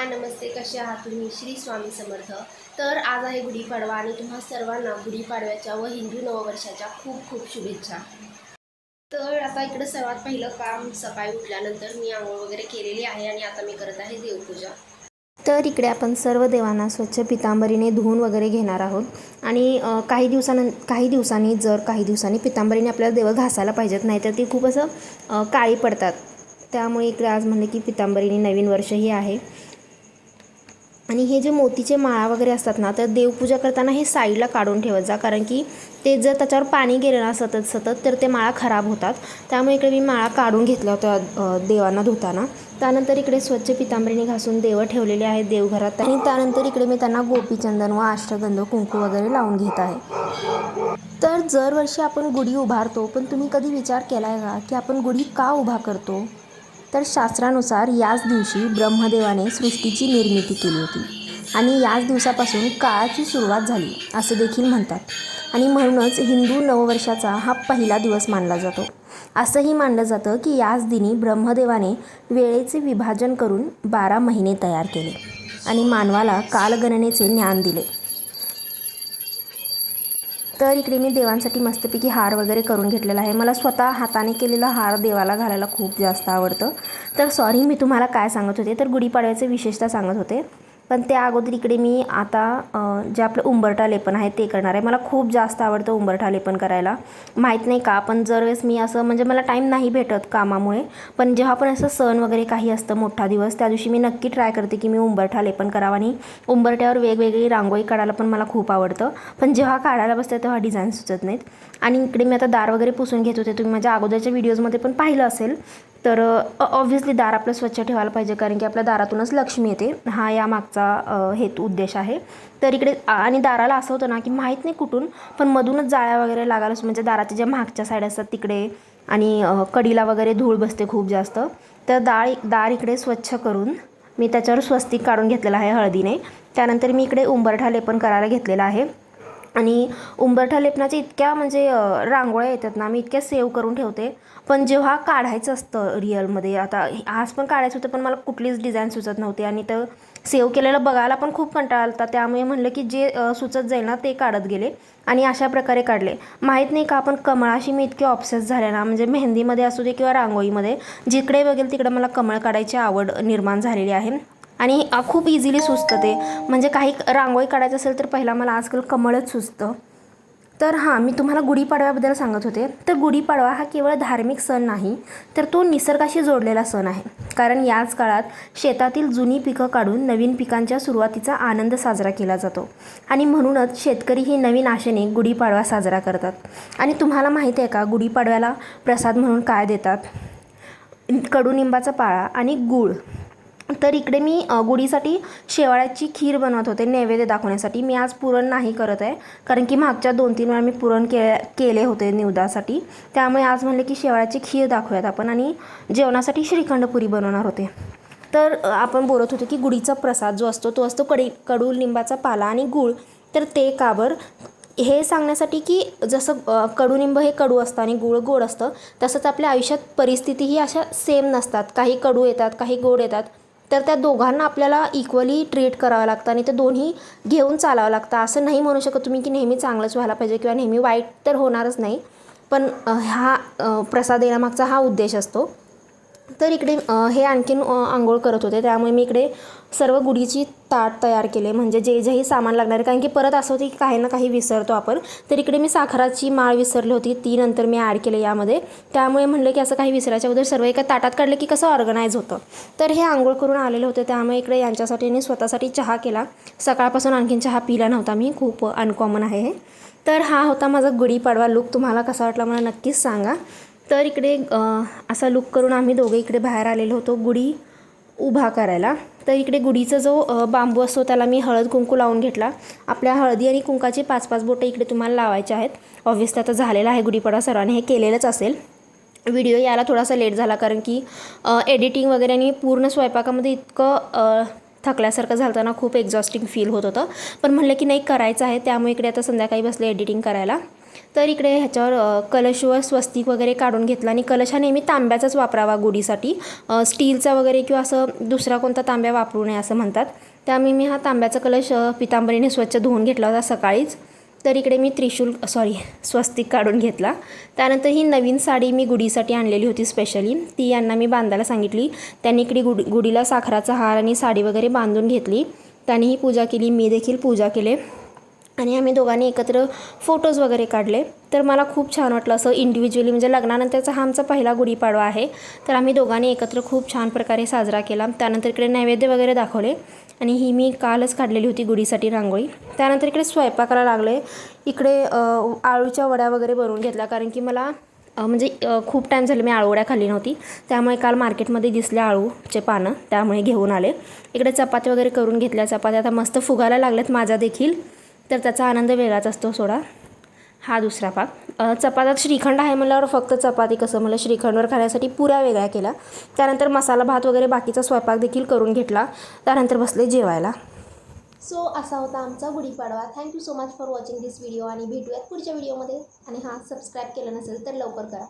हाय नमस्ते, कसे आहात तुम्ही? श्री स्वामी समर्थ. तर आज आहे गुढीपाडवा आणि तुम्हा सर्वांना गुढीपाडव्याच्या व हिंदू नववर्षाच्या खूप खूप शुभेच्छा. तर आता इकडे सर्वात पहिलं काम सकाळी उठल्यानंतर मी आंघोळ वगैरे केलेली आहे आणि आता मी करत आहे देवपूजा. तर इकडे आपण सर्व देवांना स्वच्छ पितांबरीने धुवून वगैरे घेणार आहोत. आणि काही दिवसांनी पितांबरीने आपल्याला देवं घासायला पाहिजेत, नाहीतर ती खूप असं काळी पडतात. त्यामुळे इकडे आज म्हणले की पितांबरीने नवीन वर्षही आहे. आणि हे जे मोतीचे माळा वगैरे असतात ना, तर देवपूजा करताना हे साईडला काढून ठेवत जा, कारण की ते जर त्याच्यावर पाणी गेलं ना सतत तर ते माळा खराब होतात. त्यामुळे इकडे मी माळा काढून घेतल्या होत्या देवांना धुताना. त्यानंतर इकडे स्वच्छ पितांबरीने घासून देवं ठेवलेले आहेत देवघरात. आणि त्यानंतर इकडे मी त्यांना गोपीचंदन व अष्टगंध कुंकू वगैरे लावून घेत आहे. तर दरवर्षी आपण गुढी उभारतो, पण तुम्ही कधी विचार केला आहे का की आपण गुढी का उभा करतो? तर शास्त्रानुसार याच दिवशी ब्रह्मदेवाने सृष्टीची निर्मिती केली होती आणि याच दिवसापासून काळाची सुरुवात झाली असे देखील म्हणतात. आणि म्हणूनच हिंदू नववर्षाचा हा पहिला दिवस मानला जातो. असंही मानलं जातं की याच दिनी ब्रह्मदेवाने वेळेचे विभाजन करून 12 महिने तयार केले आणि मानवाला कालगणनेचे ज्ञान दिले. तर इकडे मी देवांसाठी मस्तपैकी हार वगैरे करून घेतलेला आहे. मला स्वतः हाताने केलेला हार देवाला घालायला खूप जास्त आवडतं. तर सॉरी, मी तुम्हाला काय सांगत होते, तर गुढीपाडव्याचे विशेषतः सांगत होते. पण त्या अगोदर इकडे मी आता जे आपलं उंबरठा लेपन आहे ते करणार आहे. मला खूप जास्त आवडतं उंबरठा लेपन करायला, माहीत नाही का. पण जरवेळेस मी असं म्हणजे मला टाईम नाही भेटत कामामुळे, पण जेव्हा पण असं सण वगैरे काही असतं मोठा दिवस, त्या दिवशी मी नक्की ट्राय करते की मी उंबरठा लेपन करावं. आणि उंबरठ्यावर वेगवेगळी रांगोळी काढायला पण मला खूप आवडतं. पण जेव्हा काढायला बसते तेव्हा डिझाईन सुचत नाहीत. आणि इकडे मी आता दार वगैरे पुसून घेत होते. तुम्ही माझ्या अगोदरच्या व्हिडिओजमध्ये पण पाहिलं असेल. तर ऑब्व्हियसली दार आपलं स्वच्छ ठेवायला पाहिजे, कारण की आपल्या दारातूनच लक्ष्मी येते, हा या मागचा हेतू उद्देश आहे. तर इकडे आणि दाराला असं होतं ना की माहीत नाही कुठून, पण मधूनच जाळ्या वगैरे लागायला, म्हणजे दाराच्या ज्या मागच्या साईड असतात तिकडे, आणि कडीला वगैरे धूळ बसते खूप जास्त. तर दार इकडे स्वच्छ करून मी त्याच्यावर स्वस्तिक काढून घेतलेला आहे हळदीने. त्यानंतर मी इकडे उंबरठा लेपन करायला घेतलेला आहे. आणि उंबरठा लेपनाच्या इतक्या म्हणजे रांगोळ्या येतात ना, मी इतक्या सेव्ह करून ठेवते. पण जेव्हा काढायचं असतं रिअलमध्ये, आता आज पण काढायचं होतं पण मला कुठलीच डिझाईन सुचत नव्हती, आणि तर सेव्ह केलेलं बघायला पण खूप कंटाळा आला. त्यामुळे म्हणलं की जे सुचत जाईल ना ते काढत गेले आणि अशा प्रकारे काढले. माहीत नाही का, आपण कमळाशी मी इतके ऑब्सेस झाले ना, म्हणजे मेहंदीमध्ये असू दे किंवा रांगोळीमध्ये, जिकडे बघेल तिकडे मला कमळ काढायची आवड निर्माण झालेली आहे. आणि खूप इझिली सुचतं ते, म्हणजे काही रांगोळी काढायचं असेल तर पहिला मला आजकाल कमळच सुचतं. तर हां, मी तुम्हाला गुढीपाडव्याबद्दल सांगत होते. तर गुढीपाडवा हा केवळ धार्मिक सण नाही, तर तो निसर्गाशी जोडलेला सण आहे. कारण याच काळात शेतातील जुनी पिकं काढून नवीन पिकांच्या सुरुवातीचा आनंद साजरा केला जातो. आणि म्हणूनच शेतकरी ही नवीन आशेने गुढीपाडवा साजरा करतात. आणि तुम्हाला माहिती आहे का, गुढीपाडव्याला प्रसाद म्हणून काय देतात? कडुनिंबाचा पाळा आणि गूळ. तर इकडे मी गुढीसाठी शेवाळ्याची खीर बनवत होते नैवेद्य दाखवण्यासाठी. मी आज पुरण नाही करत आहे, कारण की मागच्या 2-3 वेळा मी पुरण केले होते निवेद्यासाठी. त्यामुळे आज म्हणले की शेवाळ्याची खीर दाखवूयात आपण, आणि जेवणासाठी श्रीखंडपुरी बनवणार होते. तर आपण बोलत होतो की गुढीचा प्रसाद जो असतो तो असतो कडुलिंबाचा पाला आणि गूळ. तर ते का बरं, हे सांगण्यासाठी की जसं कडुनिंब हे कडू असतं आणि गूळ गोड असतं, तसंच आपल्या आयुष्यात परिस्थितीही अशा सेम नसतात. काही कडू येतात, काही गोड येतात. तर त्या दोघांना आपल्याला इक्वली ट्रीट करावं लागतं आणि ते दोन्ही घेऊन चालावं लागतं. असं नाही म्हणू शकत तुम्ही की नेहमी चांगलंच व्हायला पाहिजे किंवा नेहमी वाईट तर होणारच नाही. पण हा प्रसाद देण्यामागचा हा उद्देश असतो. तर इकडे हे आणखीन आंघोळ करत होते, त्यामुळे मी इकडे सर्व गुढीची ताट तयार केले, म्हणजे जे जेही सामान लागणार आहे. कारण की परत असं होते की काही ना काही विसरतो आपण. तर इकडे मी साखराची माळ विसरली होती, ती नंतर मी ॲड केले यामध्ये. त्यामुळे म्हणलं की असं काही विसरायच्या अगोदर सर्व एका ताटात काढलं की कसं ऑर्गनाईज होतं. तर हे आंघोळ करून आलेले होते, त्यामुळे इकडे यांच्यासाठी आणि स्वतःसाठी चहा केला. सकाळपासून आणखीन चहा पिला नव्हता मी, खूप अनकॉमन आहे हे. तर हा होता माझा गुढीपाडवा लूक. तुम्हाला कसा वाटला मला नक्कीच सांगा. तर इकडे असा लुक करून आम्ही दोघे इकडे बाहेर आलेलो होतो गुढी उभा करायला. तर इकडे गुढीचा जो बांबू असतो त्याला मी हळद कुंकू लावून घेतला. आपल्या हळदी आणि कुंकाची 5-5 बोटं इकडे तुम्हाला लावायचे आहेत. ऑब्व्हियसली आता झालेला आहे गुढीपाडवा, सर्वांनी हे केलेलंच असेल. व्हिडिओ यायला थोडासा लेट झाला, कारण की एडिटिंग वगैरे आणि पूर्ण स्वयंपाकामध्ये इतकं थकल्यासारखं झालं ना, खूप एक्झॉस्टिंग फील होत होतं. पण म्हणलं की नाही करायचं आहे, त्यामुळे इकडे आता संध्याकाळी बसले एडिटिंग करायला. तर इकडे ह्याच्यावर कलशवर स्वस्तिक वगैरे काढून घेतला आणि कलश हा नेहमी तांब्याचाच वापरावा गुढीसाठी, स्टीलचा वगैरे किंवा असं दुसरा कोणता तांब्या वापरू नये असं म्हणतात. त्यामुळे मी हा तांब्याचा कलश पितांबरीने स्वच्छ धुवून घेतला होता सकाळीच. तर इकडे मी स्वस्तिक काढून घेतला. त्यानंतर ही नवीन साडी मी गुढीसाठी आणलेली होती स्पेशली, ती यांना मी बांधायला सांगितली. त्यांनी इकडे गुढीला साखराचा हार आणि साडी वगैरे बांधून घेतली. त्यांनी ही पूजा केली, मी देखील पूजा केले आणि आम्ही दोघांनी एकत्र फोटोज वगैरे काढले. तर मला खूप छान वाटलं असं इंडिव्हिज्युअली, म्हणजे लग्नानंतरचा हा आमचा पहिला गुढीपाडवा आहे. तर आम्ही दोघांनी एकत्र खूप छान प्रकारे साजरा केला. त्यानंतर इकडे नैवेद्य वगैरे दाखवले आणि ही मी कालच काढलेली होती गुढीसाठी रांगोळी. त्यानंतर इकडे स्वयंपाकाला लागले. इकडे आळूच्या वड्या वगैरे बनवून घेतल्या, कारण की मला खूप टाईम झाले मी आळूवड्या खाल्ली नव्हती. त्यामुळे काल मार्केटमध्ये दिसल्या आळूचे पानं, त्यामुळे घेऊन आले. इकडे चपात्या वगैरे करून घेतल्या. चपात्या आता मस्त फुगायला लागल्यात माझ्या देखील, तर त्याचा आनंद वेगळाच असतो सोडा. हा दुसरा भाग. चपात्यात श्रीखंड आहे म्हटल्यावर फक्त चपाती कसं, मला श्रीखंडवर खाण्यासाठी पुऱ्या वेगळ्या केल्या. त्यानंतर मसाला भात वगैरे बाकीचा स्वयंपाक देखील करून घेतला. त्यानंतर बसले जेवायला. सो असा होता आमचा Gudi Padwa. Thank you so much for watching this video आणि भेटूयात पुढच्या व्हिडिओमध्ये. आणि हां, सबस्क्राईब केलं नसेल तर लवकर करा.